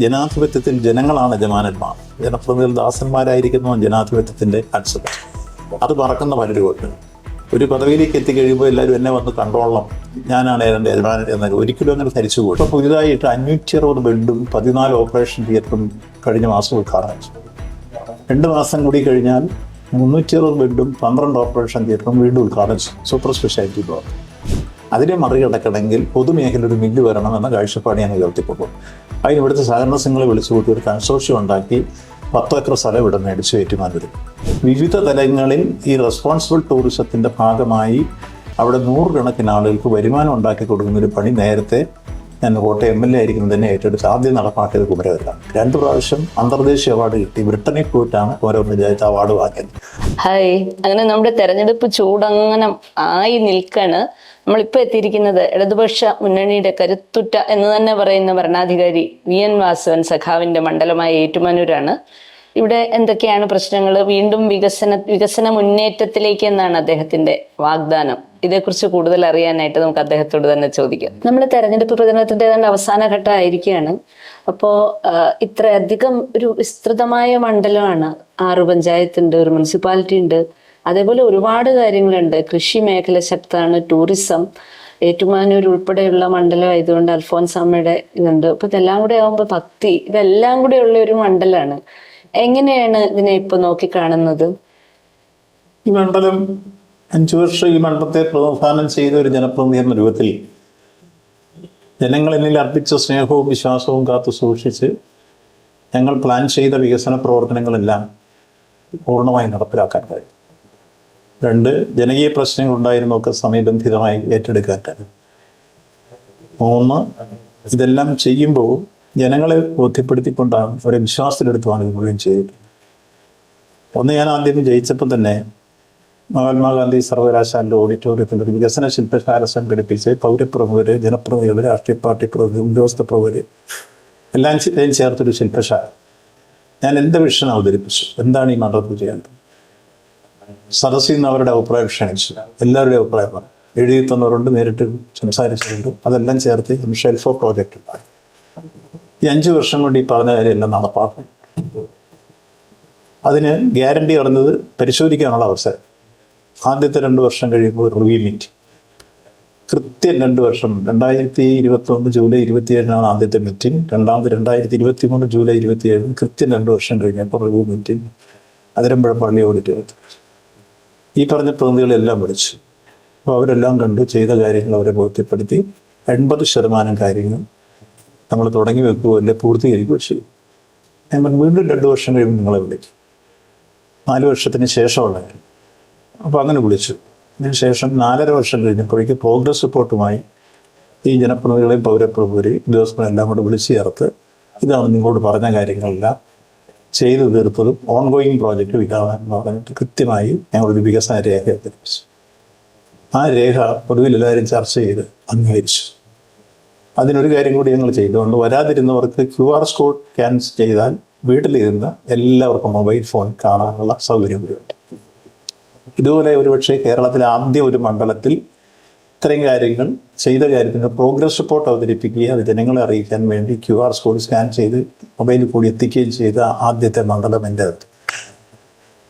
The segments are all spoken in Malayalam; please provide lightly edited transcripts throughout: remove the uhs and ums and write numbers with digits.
ജനാധിപത്യത്തിൽ ജനങ്ങളാണ് യജമാനന്മാർ, ജനപ്രതിനിധികൾ ദാസന്മാരായിരിക്കുന്നു ജനാധിപത്യത്തിന്റെ കൺസെപ്റ്റ്. അത് പറക്കുന്ന പലരുമുണ്ട്. ഒരു പദവിയിലേക്ക് എത്തിക്കഴിയുമ്പോൾ എല്ലാവരും എന്നെ വന്ന് കണ്ടോളണം, ഞാനാണ് എൻ്റെ യജമാനൻ എന്നാൽ ഒരിക്കലും അങ്ങനെ ധരിച്ചുകൂടും. ഇപ്പോൾ പുതിയതായിട്ട് 560 ബെഡും 14 ഓപ്പറേഷൻ തിയേറ്ററും കഴിഞ്ഞ മാസം ഉദ്ഘാടനം ചെയ്തു. 2 മാസം കൂടി കഴിഞ്ഞാൽ 360 ബെഡും 12 ഓപ്പറേഷൻ തിയേറ്ററും വീണ്ടും ഉദ്ഘാടനം ചെയ്തു. Super speciality block. അതിനെ മറികടക്കണമെങ്കിൽ പൊതുമേഖല ഒരു മില്ല് വരണമെന്ന കാഴ്ചപ്പാട് ഞാൻ ഉയർത്തിക്കൊണ്ടു. അതിന് ഇവിടുത്തെ സഹകരണ സംഘങ്ങളെ വിളിച്ചുകൂട്ടി ഒരു കൺസോർഷ്യം ഉണ്ടാക്കി 10 ഏക്കർ സ്ഥലം ഇവിടെ മേടിച്ച് ഏറ്റുമാൻ വരും. വിവിധ തലങ്ങളിൽ ഈ റെസ്പോൺസിബിൾ ടൂറിസത്തിൻ്റെ ഭാഗമായി അവിടെ 100 കണക്കിന് ആളുകൾക്ക് വരുമാനം ഉണ്ടാക്കി കൊടുക്കുന്നൊരു പണി നേരത്തെ ഞാൻ കോട്ടയം MLA ആയിരിക്കും തന്നെ ഏറ്റെടുത്ത് ആദ്യം നടപ്പാക്കിയത് കുമരകല്ല. 2 പ്രാവശ്യം അന്തർദേശീയ അവാർഡ് കിട്ടി. ബ്രിട്ടനിൽ പോയിട്ടാണ് ഓരോ പഞ്ചായത്ത് അവാർഡ് വാങ്ങിയത്. ഹായ്, അങ്ങനെ നമ്മുടെ തെരഞ്ഞെടുപ്പ് ചൂടങ്ങനെ ആയി നിൽക്കാണ്. നമ്മളിപ്പോൾ എത്തിയിരിക്കുന്നത് ഇടതുപക്ഷ മുന്നണിയുടെ കരുത്തുറ്റ എന്ന് തന്നെ പറയുന്ന ഭരണാധികാരി VN വാസവൻ സഖാവിന്റെ മണ്ഡലമായ ഏറ്റുമാനൂരാണ്. ഇവിടെ എന്തൊക്കെയാണ് പ്രശ്നങ്ങൾ? വീണ്ടും വികസന മുന്നേറ്റത്തിലേക്ക് എന്നാണ് അദ്ദേഹത്തിന്റെ വാഗ്ദാനം. ഇതേക്കുറിച്ച് കൂടുതൽ അറിയാനായിട്ട് നമുക്ക് അദ്ദേഹത്തോട് തന്നെ ചോദിക്കാം. നമ്മൾ തെരഞ്ഞെടുപ്പ് പ്രചരണത്തിന്റെ അവസാന ഘട്ടമായിരിക്കുകയാണ്. അപ്പോൾ ഇത്രയധികം ഒരു വിസ്തൃതമായ മണ്ഡലമാണ്. 6 പഞ്ചായത്തുണ്ട്, ഒരു മുനിസിപ്പാലിറ്റി ഉണ്ട്, അതേപോലെ ഒരുപാട് കാര്യങ്ങളുണ്ട്. കൃഷി മേഖല ശക്തമാണ്, ടൂറിസം, ഏറ്റുമാനൂർ ഉൾപ്പെടെയുള്ള മണ്ഡലം ആയതുകൊണ്ട് അൽഫോൻസാമ്മയുടെ ഇതുണ്ട്. അപ്പൊ ഇതെല്ലാം കൂടെ ആകുമ്പോൾ ഭക്തി, ഇതെല്ലാം കൂടെ ഉള്ള ഒരു മണ്ഡലമാണ്. എങ്ങനെയാണ് ഇതിനെ ഇപ്പൊ നോക്കിക്കാണുന്നത്? ഈ മണ്ഡലം 5 വർഷം ഈ മണ്ഡലത്തെ പ്രതിനിധാനം ചെയ്ത ഒരു ജനപ്രതിനിധി എന്ന രൂപത്തിൽ ജനങ്ങൾ എന്നിൽ അർപ്പിച്ച സ്നേഹവും വിശ്വാസവും കാത്തു സൂക്ഷിച്ച് ഞങ്ങൾ പ്ലാൻ ചെയ്ത വികസന പ്രവർത്തനങ്ങളെല്ലാം പൂർണ്ണമായി നടപ്പിലാക്കാൻ കഴിയും. 2, ജനകീയ പ്രശ്നങ്ങൾ ഉണ്ടായിരുന്നൊക്കെ സമയബന്ധിതമായി ഏറ്റെടുക്കാൻ കഴിയും. 3, ഇതെല്ലാം ചെയ്യുമ്പോൾ ജനങ്ങളെ ബോധ്യപ്പെടുത്തിക്കൊണ്ടാണ് അവരെ വിശ്വാസത്തിലെടുത്തുമാണ് ഇത് മുഴുവൻ ചെയ്തത്. ഞാൻ ആദ്യം ജയിച്ചപ്പോൾ തന്നെ മഹാത്മാഗാന്ധി സർവകലാശാലയുടെ ഓഡിറ്റോറിയത്തിൽ ഒരു വികസന ശില്പശാല സംഘടിപ്പിച്ച് പൗരപ്രമുഖര്, ജനപ്രതിനിധികൾ, രാഷ്ട്രീയ പാർട്ടി പ്രതിനിധികൾ, ഉദ്യോഗസ്ഥ പ്രമുഖര് എല്ലാം ചേർത്തൊരു ശില്പശാല. ഞാൻ എൻ്റെ വിഷൻ അവതരിപ്പിച്ചു, എന്താണ് ഈ മണ്ഡലത്തിൽ ചെയ്യേണ്ടത്. സദസ്സിൽ നിന്ന് അവരുടെ അഭിപ്രായം ക്ഷണിച്ചു. എല്ലാവരുടെയും അഭിപ്രായമാണ്. എഴുതി തന്നവരുണ്ട്, നേരിട്ട് സംസാരിച്ചിട്ടുണ്ട്. അതെല്ലാം ചേർത്ത് ഷെൽഫ് ഓഫ് പ്രോജക്റ്റ് ഉണ്ടായി. ഈ 5 വർഷം കൊണ്ട് ഈ പറഞ്ഞ കാര്യം എല്ലാം നടപ്പാക്കും. അതിന് ഗ്യാരണ്ടി പറഞ്ഞത് പരിശോധിക്കാനുള്ള അവസരം. ആദ്യത്തെ 2 വർഷം കഴിയുമ്പോൾ റിവ്യൂ മീറ്റിംഗ്. കൃത്യം 2 വർഷം 2021 ജൂലൈ 27 ആദ്യത്തെ മീറ്റിംഗ്. രണ്ടാമത് 2023 ജൂലൈ 27 കൃത്യം 2 വർഷം കഴിഞ്ഞപ്പോൾ റിവ്യൂ മീറ്റിംഗ് അതിരമ്പുഴ പള്ളി ഓഡിറ്റോറിയത്തിൽ. ഈ പറഞ്ഞ പ്രതിനിധികളെല്ലാം വിളിച്ചു. അപ്പോൾ അവരെല്ലാം കണ്ടു, ചെയ്ത കാര്യങ്ങൾ അവരെ ബോധ്യപ്പെടുത്തി. 80% കാര്യങ്ങൾ നമ്മൾ തുടങ്ങി വെക്കുകയോ അല്ലെ പൂർത്തീകരിക്കുകയോ ചെയ്യും. ഞാൻ വീണ്ടും 2 വർഷം കഴിയുമ്പോൾ നിങ്ങളെ വിളിക്കും. 4 വർഷത്തിന് ശേഷമുള്ള കാര്യം. അപ്പോൾ അങ്ങനെ വിളിച്ചു. ഇതിന് ശേഷം 4.5 വർഷം കഴിഞ്ഞപ്പോഴേക്ക് പ്രോഗ്രസ് റിപ്പോർട്ടുമായി ഈ ജനപ്രതിനിധികളെയും പൗരപ്രമുഖരെയും ഉദ്യോഗസ്ഥരെല്ലാം കൂടെ വിളിച്ചു ചേർത്ത് ഇതാണ് നിങ്ങളോട് പറഞ്ഞ കാര്യങ്ങളെല്ലാം ചെയ്തു തീർത്തതും ഓൺഗോയിങ് പ്രോജക്റ്റ് വികാമെന്ന് പറഞ്ഞിട്ട് കൃത്യമായി ഞങ്ങളൊരു വികസന രേഖ അവതരിപ്പിച്ചു. ആ രേഖ പൊതുവിൽ എല്ലാവരും ചർച്ച ചെയ്ത് അംഗീകരിച്ചു. അതിനൊരു കാര്യം കൂടി ഞങ്ങൾ ചെയ്തുകൊണ്ട് വരാതിരുന്നവർക്ക് QR കോഡ് സ്കാൻ ചെയ്താൽ വീട്ടിലിരുന്ന് എല്ലാവർക്കും മൊബൈൽ ഫോൺ കാണാനുള്ള സൗകര്യം കൂടിയുണ്ട്. ഇതുപോലെ ഒരുപക്ഷെ കേരളത്തിലെ ആദ്യ ഒരു മണ്ഡലത്തിൽ ഇത്രയും കാര്യങ്ങൾ ചെയ്ത കാര്യത്തിന് പ്രോഗ്രസ് റിപ്പോർട്ട് അവതരിപ്പിക്കുകയും അത് ജനങ്ങളെ അറിയിക്കാൻ വേണ്ടി QR കോഡ് സ്കാൻ ചെയ്ത് മൊബൈലിൽ കൂടി എത്തിക്കുകയും ചെയ്ത ആദ്യത്തെ മണ്ഡലം എൻ്റെ അടുത്ത്.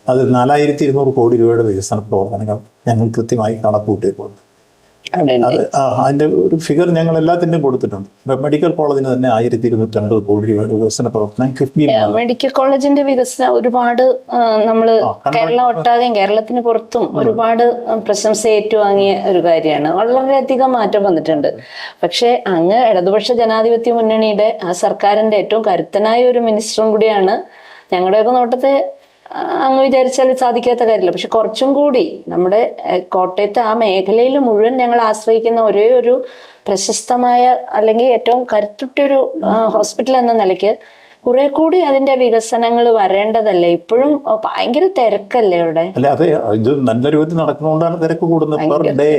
അത് 4200 കോടി രൂപയുടെ വികസന പ്രവർത്തനങ്ങൾ ഞങ്ങൾ കൃത്യമായി കണക്കുകൂട്ടിയിട്ടുണ്ട്. അതിന്റെ ഒരു ഫിഗർ ഞങ്ങൾ എല്ലാത്തിൻ്റെയും കൊടുത്തിട്ടുണ്ട്. മെഡിക്കൽ കോളേജിന് തന്നെ 1250 കോടി രൂപയുടെ വികസന പ്രവർത്തനം. മെഡിക്കൽ കോളേജിന്റെ വികസനം ഒരുപാട് നമ്മള് കേരളം ഒട്ടാകെയും കേരളത്തിന് പുറത്തും ഒരുപാട് പ്രശംസ ഏറ്റുവാങ്ങിയ ഒരു കാര്യമാണ്. വളരെയധികം മാറ്റം വന്നിട്ടുണ്ട്. പക്ഷെ അങ്ങ് ഇടതുപക്ഷ ജനാധിപത്യ മുന്നണിയുടെ ആ സർക്കാരിന്റെ ഏറ്റവും കരുത്തനായ ഒരു മിനിസ്റ്ററും കൂടിയാണ്. ഞങ്ങളുടെയൊക്കെ നോട്ടത്തെ അങ്ങ് വിചാരിച്ചാൽ സാധിക്കാത്ത കാര്യമില്ല. പക്ഷെ കുറച്ചും കൂടി നമ്മുടെ കോട്ടയത്തെ ആ മേഖലയിൽ മുഴുവൻ ഞങ്ങൾ ആശ്രയിക്കുന്ന ഒരേ ഒരു പ്രശസ്തമായ അല്ലെങ്കിൽ ഏറ്റവും കരുത്തുറ്റൊരു ഹോസ്പിറ്റൽ എന്ന നിലയ്ക്ക് കുറെ കൂടി അതിന്റെ വികസനങ്ങൾ വരേണ്ടതല്ലേ? ഇപ്പോഴും ഭയങ്കര തിരക്കല്ലേ അവിടെ? അല്ലെ, അതെ, ഇത് നല്ല രൂപത്തിൽ നടക്കുന്നതുകൊണ്ടാണ് തിരക്ക് കൂടുന്നത്. പെർ ഡേ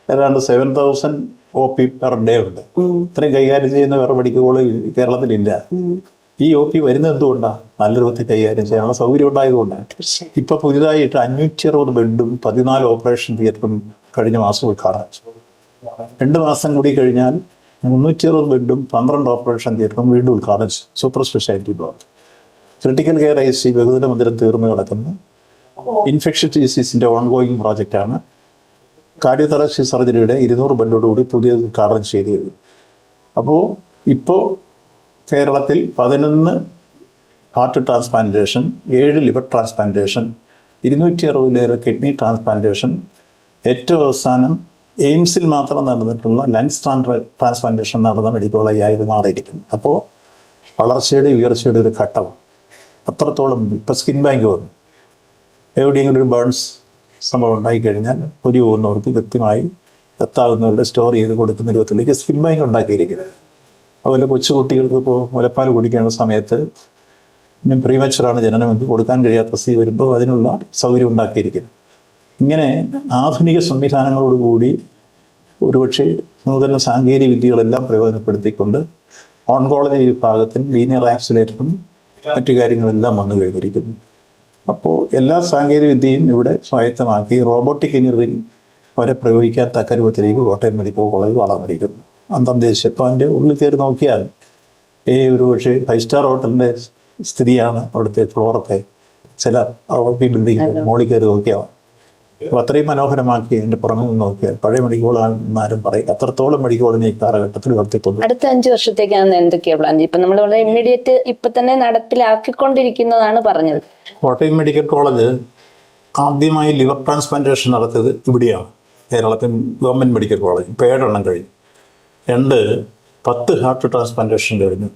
ഏതാണ്ട് 7000 OP പെർ ഡേ ഉണ്ട്. ഇത്രയും കൈകാര്യം ചെയ്യുന്ന വേറെ മെഡിക്കൽ കോളേജ് കേരളത്തിലില്ല. ഈ OP വരുന്നത് എന്തുകൊണ്ടാണ്? നല്ല രൂപത്തിൽ കൈകാര്യം ചെയ്യാനുള്ള സൗകര്യം ഉണ്ടായതുകൊണ്ടാണ്. ഇപ്പൊ പുതിയതായിട്ട് 560 ബെഡും 14 ഓപ്പറേഷൻ തിയേറ്ററും കഴിഞ്ഞ മാസം ഉദ്ഘാടനം. 2 മാസം കൂടി കഴിഞ്ഞാൽ 360 ബെഡും 12 ഓപ്പറേഷൻ തിയേറ്ററും വീണ്ടും ഉദ്ഘാടനം ചെയ്തു. Super speciality block. Critical care IC ബഹുദിന മന്ദിരം തീർന്നു കിടക്കുന്നു. Infectious ഡിസീസിൻ്റെ ongoing പ്രോജക്റ്റാണ്. കാർഡിയോതോറാസിക് സർജറിയുടെ 200 ബെഡോടുകൂടി പുതിയ ഉദ്ഘാടനം ചെയ്തു കഴിഞ്ഞു. അപ്പോൾ ഇപ്പോൾ കേരളത്തിൽ 11 heart transplantation, 7 liver transplantation, 260 kidney transplantation, ഏറ്റവും അവസാനം എയിംസിൽ മാത്രം നടന്നിട്ടുള്ള ലങ്സ് ട്രാൻസ്പ്ലാന്റേഷൻ നടന്ന മെഡിക്കൽ കോളേജായി മാറിയിരിക്കുന്നു. അപ്പോൾ വളർച്ചയുടെ ഉയർച്ചയുടെ ഒരു ഘട്ടമാണ്. അത്രത്തോളം ഇപ്പോൾ സ്കിൻ ബാങ്ക് വന്നു. എവിടെയെങ്കിലും ഒരു ബേൺസ് സംഭവം ഉണ്ടായിക്കഴിഞ്ഞാൽ പൊരി പോകുന്നവർക്ക് കൃത്യമായി എത്താവുന്നവരുടെ സ്റ്റോർ ചെയ്ത് കൊടുക്കുന്ന രൂപത്തിലേക്ക് സ്കിൻ ബാങ്ക് ഉണ്ടാക്കിയിരിക്കുന്നത്. അതുപോലെ കൊച്ചുകുട്ടികൾക്ക് ഇപ്പോൾ മുലപ്പാൽ കുടിക്കേണ്ട സമയത്ത് പ്രീമച്ചുറാണ് ജനനമെന്ന് കൊടുക്കാൻ കഴിയാത്ത സ്ഥിതി വരുമ്പോൾ അതിനുള്ള സൗകര്യം ഉണ്ടാക്കിയിരിക്കുന്നു. ഇങ്ങനെ ആധുനിക സംവിധാനങ്ങളോടുകൂടി ഒരുപക്ഷെ നൂതന സാങ്കേതിക വിദ്യകളെല്ലാം പ്രയോജനപ്പെടുത്തിക്കൊണ്ട് ഓൺകോളജി വിഭാഗത്തിൽ ലീനിയർ ആക്സിലേറ്ററും മറ്റു കാര്യങ്ങളെല്ലാം വന്നു കഴിഞ്ഞിരിക്കുന്നു. അപ്പോൾ എല്ലാ സാങ്കേതിക വിദ്യയും ഇവിടെ സ്വായത്തമാക്കി റോബോട്ടിക് എഞ്ചിനീയറിംഗ് വരെ പ്രയോഗിക്കാൻ തക്ക രൂപത്തിലേക്ക് കോട്ടയം മെഡിക്കൽ കോളേജ് വളർന്നിരിക്കുന്നു. അന്തർദേശീയ ഇപ്പോൾ അതിൻ്റെ ഉള്ളിൽ കയറി നോക്കിയാൽ ഒരു പക്ഷേ 5 സ്റ്റാർ ഹോട്ടലിൻ്റെ സ്ഥിതിയാണ് അവിടുത്തെ ഫ്ലോറൊക്കെ. ചില ബിൽഡിംഗ് മോളിൽ കയറി നോക്കിയാൽ അപ്പോൾ അത്രയും മനോഹരമാക്കി എൻ്റെ പുറമെ നിന്ന് നോക്കിയാൽ പഴയ മെഡിക്കൽ കോളേജാണെന്ന് ആരും പറയും. അത്രത്തോളം മെഡിക്കൽ കോളേജിനെ ഈ കാലഘട്ടത്തിൽ വർത്തിക്കുന്നു. അടുത്ത 5 വർഷത്തേക്കാണ് എന്തൊക്കെയാണ് പ്ലാൻ? ഇപ്പം നമ്മൾ വളരെ ഇമ്മീഡിയറ്റ് ഇപ്പം തന്നെ നടപ്പിലാക്കിക്കൊണ്ടിരിക്കുന്നതാണ് പറഞ്ഞത്. കോട്ടയം മെഡിക്കൽ കോളേജ് ആദ്യമായി ലിവർ ട്രാൻസ്പ്ലാന്റേഷൻ നടത്തിയത് ഇവിടെയാണ്, കേരളത്തിൽ ഗവൺമെൻറ് മെഡിക്കൽ കോളേജ്. ഇപ്പോൾ 7 എണ്ണം കഴിഞ്ഞു. 10 ഹാർട്ട് ട്രാൻസ്പ്ലാന്റേഷൻ കഴിഞ്ഞു,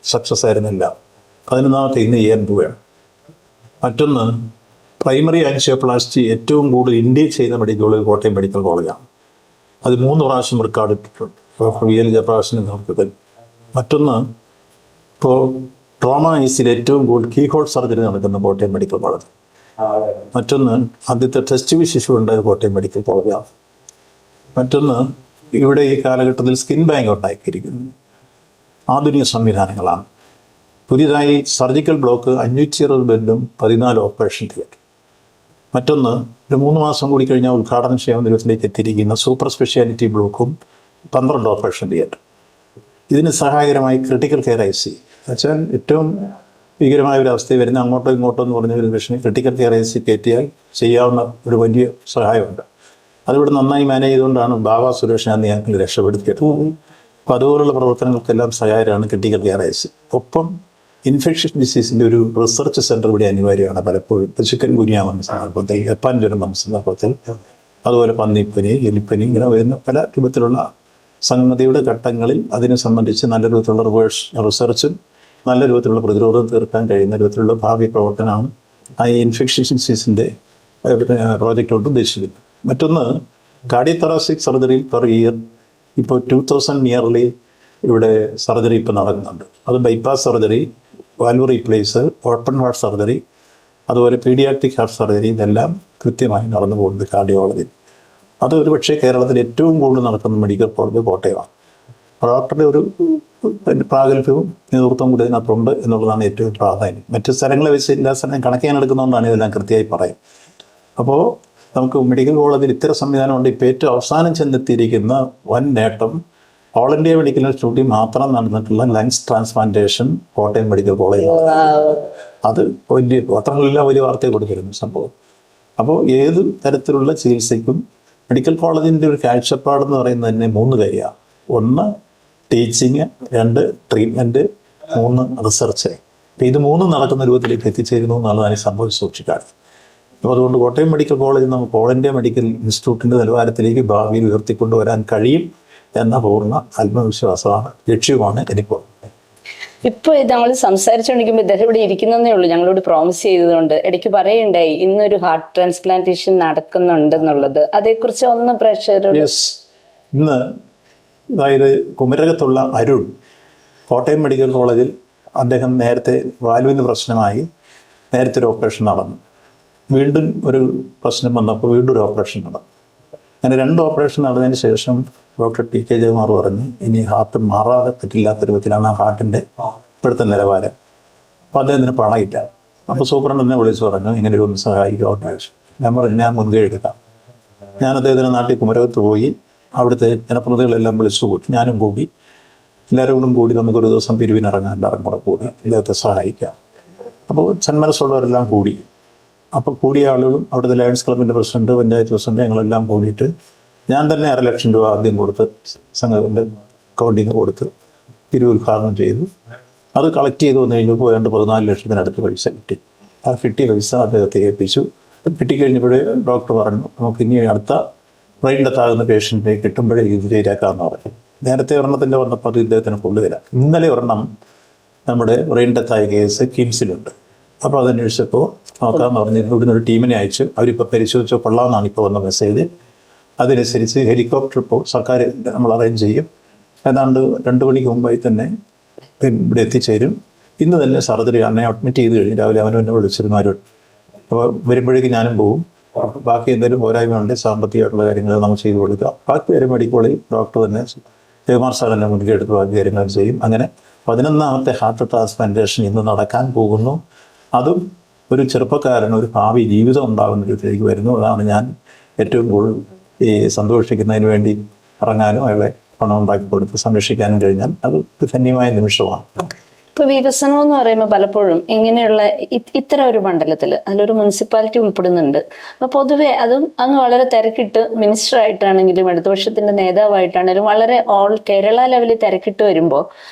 സക്സസ് ആയിരുന്നില്ല. 11ാമത്തെ ഇന്ന് ചെയ്യാൻ പോവുകയാണ്. മറ്റൊന്ന് പ്രൈമറി ആൻജിയോപ്ലാസ്റ്റി ഏറ്റവും കൂടുതൽ ഇന്ത്യയിൽ ചെയ്യുന്ന മെഡിക്കൽ കോളേജ് കോട്ടയം മെഡിക്കൽ കോളേജാണ്. അത് 3 പ്രാവശ്യം റെക്കോർഡ് ഇട്ടിട്ടുണ്ട് ഡോക്ടർ VL ജയപ്രകാശിൻ്റെ നേതൃത്വത്തിൽ. മറ്റൊന്ന് ഇപ്പോൾ ട്രോമ ICയിൽ ഏറ്റവും കൂടുതൽ കീഹോൾ സർജറി നടക്കുന്ന കോട്ടയം മെഡിക്കൽ കോളേജ്. മറ്റൊന്ന് ആദ്യത്തെ ടെസ്റ്റ് ശിശു ഉണ്ടായ കോട്ടയം മെഡിക്കൽ കോളേജാണ്. മറ്റൊന്ന് ഇവിടെ ഈ കാലഘട്ടത്തിൽ സ്കിൻ ബാങ്ക് ഉണ്ടാക്കിയിരിക്കുന്നു. ആധുനിക സംവിധാനങ്ങളാണ്. പുതിയതായി സർജിക്കൽ ബ്ലോക്ക് 560 ബെഡും 14 ഓപ്പറേഷൻ തിയേറ്റർ. മറ്റൊന്ന് ഒരു 3 മാസം കൂടി കഴിഞ്ഞാൽ ഉദ്ഘാടനം ചെയ്യാവുന്ന രൂപത്തിലേക്ക് എത്തിയിരിക്കുന്ന സൂപ്പർ സ്പെഷ്യാലിറ്റി ബ്ലോക്കും 12 ഓപ്പറേഷൻ തിയേറ്റർ. ഇതിന് സഹായകരമായി ക്രിട്ടിക്കൽ കെയർ IC എന്നുവെച്ചാൽ ഏറ്റവും ഭീകരമായ ഒരു അവസ്ഥയിൽ വരുന്ന അങ്ങോട്ടോ ഇങ്ങോട്ടോ എന്ന് പറഞ്ഞ ഒരു വിഷയം ക്രിട്ടിക്കൽ കെയർ IC കയറ്റിയാൽ ചെയ്യാവുന്ന ഒരു വലിയ സഹായമുണ്ട്. അതിവിടെ നന്നായി മാനേജ് ചെയ്തുകൊണ്ടാണ് ബാബ സുരേഷ് ഞാൻ ഞങ്ങൾ രക്ഷപ്പെടുത്തിയത്. അപ്പോൾ അതുപോലുള്ള പ്രവർത്തനങ്ങൾക്കെല്ലാം സഹായകരമാണ് ക്രിട്ടിക്കൽ കെയർ IC. ഒപ്പം ഇൻഫെക്ഷ്യസ് ഡിസീസിൻ്റെ ഒരു റിസർച്ച് സെൻറ്റർ ഇവിടെ അനിവാര്യമാണ്. പലപ്പോഴും ഇപ്പോൾ ചിക്കൻ ഗുനിയ വന്ന സന്ദർഭത്തിൽ, ജപ്പാൻ ജ്വരം വന്ന സന്ദർഭത്തിൽ, അതുപോലെ പന്നിപ്പനി, എലിപ്പനി, ഇങ്ങനെ വരുന്ന പല രൂപത്തിലുള്ള സംഗതിയുടെ ഘട്ടങ്ങളിൽ അതിനെ സംബന്ധിച്ച് നല്ല രൂപത്തിലുള്ള റിസർച്ചും നല്ല രൂപത്തിലുള്ള പ്രതിരോധം തീർക്കാൻ കഴിയുന്ന രൂപത്തിലുള്ള ഭാവി പ്രവർത്തനമാണ് ഈ ഇൻഫെക്ഷ്യസ് ഡിസീസിൻ്റെ പ്രോജക്റ്റ് കൊണ്ട് ഉദ്ദേശിക്കുന്നത്. മറ്റൊന്ന് കാർഡിയോതോറാസിക് സർജറി പെർ ഇയർ ഇപ്പോൾ 2000 നിയർലി ഇവിടെ സർജറി ഇപ്പോൾ നടക്കുന്നുണ്ട്. അത് bypass surgery, valve replace, open heart surgery, അതുപോലെ പീഡിയാട്രിക് ഹാർട്ട് സർജറി, ഇതെല്ലാം കൃത്യമായി നടന്നു പോകുന്നത് കാർഡിയോളജി. അത് ഒരു പക്ഷേ കേരളത്തിൽ ഏറ്റവും കൂടുതൽ നടക്കുന്ന മെഡിക്കൽ കോളേജ് കോട്ടയമാണ്. ഡോക്ടറുടെ ഒരു പ്രാഗൽഭ്യവും നേതൃത്വം കൂടി അതിനകത്തുണ്ട് എന്നുള്ളതാണ് ഏറ്റവും പ്രാധാന്യം. മറ്റു സ്ഥലങ്ങളെ വെച്ച് എല്ലാ സ്ഥലം കണക്കാനെടുക്കുന്നതുകൊണ്ടാണ് ഇതെല്ലാം കൃത്യമായി പറയും. അപ്പോൾ നമുക്ക് മെഡിക്കൽ കോളേജിൽ ഇത്തരം സംവിധാനമുണ്ട്. ഇപ്പോൾ ഏറ്റവും അവസാനം ചെന്നെത്തിയിരിക്കുന്ന വൻ നേട്ടം ഓൾ ഇന്ത്യ മെഡിക്കൽ ഇൻസ്റ്റിറ്റ്യൂട്ടിൽ മാത്രം നടന്നിട്ടുള്ള ലങ്സ് ട്രാൻസ്പ്ലാന്റേഷൻ കോട്ടയം മെഡിക്കൽ കോളേജിലാണ്. അത് വലിയ പത്രങ്ങളെല്ലാം വലിയ വാർത്തയെ കൊടുത്തിരുന്നു സംഭവം. അപ്പോൾ ഏത് തരത്തിലുള്ള ചികിത്സയ്ക്കും മെഡിക്കൽ കോളേജിൻ്റെ ഒരു കാഴ്ചപ്പാടെന്ന് പറയുന്നത് തന്നെ 3 കാര്യമാണ്. 1 ടീച്ചിങ്, 2 ട്രീറ്റ്മെൻറ്റ്, 3 റിസർച്ച്. അപ്പോൾ ഇത് 3 നടക്കുന്ന രൂപത്തിലേക്ക് എത്തിച്ചേരുന്നു എന്നുള്ളതാണ് ഈ സംഭവം സൂക്ഷിക്കാൻ. അപ്പോൾ അതുകൊണ്ട് കോട്ടയം മെഡിക്കൽ കോളേജ് നമുക്ക് ഓൾ ഇന്ത്യ മെഡിക്കൽ ഇൻസ്റ്റിറ്റ്യൂട്ടിൻ്റെ നിലവാരത്തിലേക്ക് ഭാവിയിൽ ഉയർത്തിക്കൊണ്ടുവരാൻ കഴിയും എന്ന പൂർണ്ണ ആത്മവിശ്വാസമാണ്, ലക്ഷ്യമാണ് എനിക്കുള്ളത്. ഇപ്പോൾ നമ്മൾ സംസാരിച്ചുകൊണ്ടിരിക്കുമ്പോൾ ഇദ്ദേഹം ഇവിടെ ഇരിക്കുന്നതേ ഉള്ളൂ. ഞങ്ങളോട് പ്രോമിസ് ചെയ്തതുകൊണ്ട് ഇടയ്ക്ക് പറയുണ്ടായി ഇന്നൊരു ഹാർട്ട് ട്രാൻസ്പ്ലാന്റേഷൻ നടക്കുന്നുണ്ടെന്നുള്ളത്. അതേക്കുറിച്ച് ഒന്ന് പ്രേക്ഷകരോട്. ഇന്ന് അതായത് കുമരകത്തുള്ള അരുൺ കോട്ടയം മെഡിക്കൽ കോളേജിൽ അദ്ദേഹം നേരത്തെ വാൽവിന് പ്രശ്നമായി നേരത്തെ ഒരു ഓപ്പറേഷൻ നടന്നു. വീണ്ടും ഒരു പ്രശ്നം വന്നപ്പോൾ വീണ്ടും ഒരു ഓപ്പറേഷൻ നടന്നു. അങ്ങനെ 2 ഓപ്പറേഷൻ നടന്നതിന് ശേഷം ഡോക്ടർ TK ജയകുമാർ പറഞ്ഞു ഇനി ഹാർട്ട് മാറാതെ പറ്റില്ലാത്ത രൂപത്തിലാണ് ആ ഹാർട്ടിൻ്റെ ഇപ്പോഴത്തെ നിലവാരം. അപ്പോൾ അദ്ദേഹത്തിന് പണമില്ല. അപ്പോൾ സൂപ്രണ്ട് എന്നെ വിളിച്ച് പറഞ്ഞു ഇങ്ങനെ ഒരു ഒന്ന് സഹായിക്കുക. ഞാൻ പറഞ്ഞു ഞാൻ മുൻകൈ എടുക്കാം. ഞാൻ അദ്ദേഹത്തിൻ്റെ നാട്ടിൽ കുമരകത്ത് പോയി അവിടുത്തെ ജനപ്രതിനിധികളെല്ലാം വിളിച്ചു കൂട്ടി, ഞാനും കൂടി എല്ലാവരോടും കൂടി നമുക്കൊരു ദിവസം പിരിവിനിറങ്ങാൻ എല്ലാവരും കൂടെ കൂടി ഇദ്ദേഹത്തെ സഹായിക്കാം. അപ്പോൾ സന്മനസ്സുള്ളവരെല്ലാം കൂടി. അപ്പോൾ കൂടിയ ആളുകളും അവിടുത്തെ ലയൺസ് ക്ലബിൻ്റെ പ്രസിഡന്റ്, പഞ്ചായത്ത് പ്രസിഡന്റ് ഞങ്ങളെല്ലാം കൂടിയിട്ട് ഞാൻ തന്നെ 500,000 രൂപ ആദ്യം കൊടുത്ത് സംഘത്തിൻ്റെ അക്കൗണ്ടിങ് കൊടുത്ത് പിരിവ് ഉദ്ഘാടനം ചെയ്തു. അത് കളക്ട് ചെയ്ത് വന്നു കഴിഞ്ഞപ്പോൾ ഏതാണ്ട് 14 ലക്ഷത്തിനടുത്ത് പൈസ കിട്ടി. ആ കിട്ടിയ പൈസ അദ്ദേഹത്തെ ഏൽപ്പിച്ചു. കിട്ടിക്കഴിഞ്ഞപ്പോഴേ ഡോക്ടർ പറഞ്ഞു നമുക്ക് ഇനി അടുത്ത ബ്രെയിൻ ഡെത്താകുന്ന പേഷ്യൻറ്റിനെ കിട്ടുമ്പോഴേ ഇത് ശരിയാക്കാമെന്ന് പറഞ്ഞു. നേരത്തെ ഒരെണ്ണത്തിൻ്റെ വന്നപ്പോൾ അത് ഇദ്ദേഹത്തിന് കൊള്ളുകയില്ല. ഇന്നലെ ഒരെണ്ണം നമ്മുടെ ബ്രെയിൻ ഡെത്തായ കേസ് കിംസിലുണ്ട്. അപ്പോൾ അതന്വേഷിച്ചപ്പോൾ നോക്കാമെന്ന് പറഞ്ഞ് ഇവിടുന്ന് ഒരു ടീമിനെ അയച്ചു. അവരിപ്പോൾ പരിശോധിച്ചോ കൊള്ളാമെന്നാണ് ഇപ്പോൾ വന്ന മെസ്സേജ്. അതനുസരിച്ച് ഹെലികോപ്റ്റർ ഇപ്പോൾ സർക്കാർ നമ്മൾ അറേഞ്ച് ചെയ്യും. ഏതാണ്ട് 2 മണിക്ക് മുമ്പായി തന്നെ ഇവിടെ എത്തിച്ചേരും. ഇന്ന് തന്നെ സർജറി അന്നെ അഡ്മിറ്റ് ചെയ്ത് കഴിഞ്ഞ് രാവിലെ അവനെ വിളിച്ചിരുന്നവരും. അപ്പോൾ വരുമ്പോഴേക്കും ഞാനും പോകും. ബാക്കി എന്തെങ്കിലും പോരായ്മ ഉണ്ടെങ്കിൽ സാമ്പത്തികമായിട്ടുള്ള കാര്യങ്ങൾ നമുക്ക് ചെയ്തു കൊടുക്കാം. ബാക്കി വരെ മെഡിക്കൽ കോളേജ് ഡോക്ടർ തന്നെ ജയകുമാർ സാർ തന്നെ മുൻകൈ എടുത്ത് ബാക്കി കാര്യങ്ങൾ ചെയ്യും. അങ്ങനെ 11ാമത്തെ ഹാർട്ട് ട്രാൻസ്പ്ലാന്റേഷൻ ഇന്ന് നടക്കാൻ പോകുന്നു. അതും ഒരു ചെറുപ്പക്കാരന് ഒരു ഭാവി ജീവിതം ഉണ്ടാകുന്ന രീതിയിലേക്ക് വരുന്നു. അതാണ് ഞാൻ ഏറ്റവും കൂടുതൽ ഈ സന്തോഷിക്കുന്നതിന് വേണ്ടി ഇറങ്ങാനും അയാളെ പണം ഉണ്ടാക്കി കൊടുത്ത് സംരക്ഷിക്കാനും കഴിഞ്ഞാൽ അത് ധന്യമായ നിമിഷമാണ്. ഇപ്പൊ വികസനം എന്ന് പറയുമ്പോൾ പലപ്പോഴും ഇങ്ങനെയുള്ള ഇത്തരം ഒരു മണ്ഡലത്തിൽ അതിലൊരു മുനിസിപ്പാലിറ്റി ഉൾപ്പെടുന്നുണ്ട്. അപ്പൊ പൊതുവെ അതും അങ്ങ് വളരെ തിരക്കിട്ട് മിനിസ്റ്റർ ആയിട്ടാണെങ്കിലും ഇടതുപക്ഷത്തിന്റെ നേതാവായിട്ടാണെങ്കിലും വളരെ ഓൾ കേരള ലെവലിൽ തിരക്കിട്ട് വരുമ്പോൾ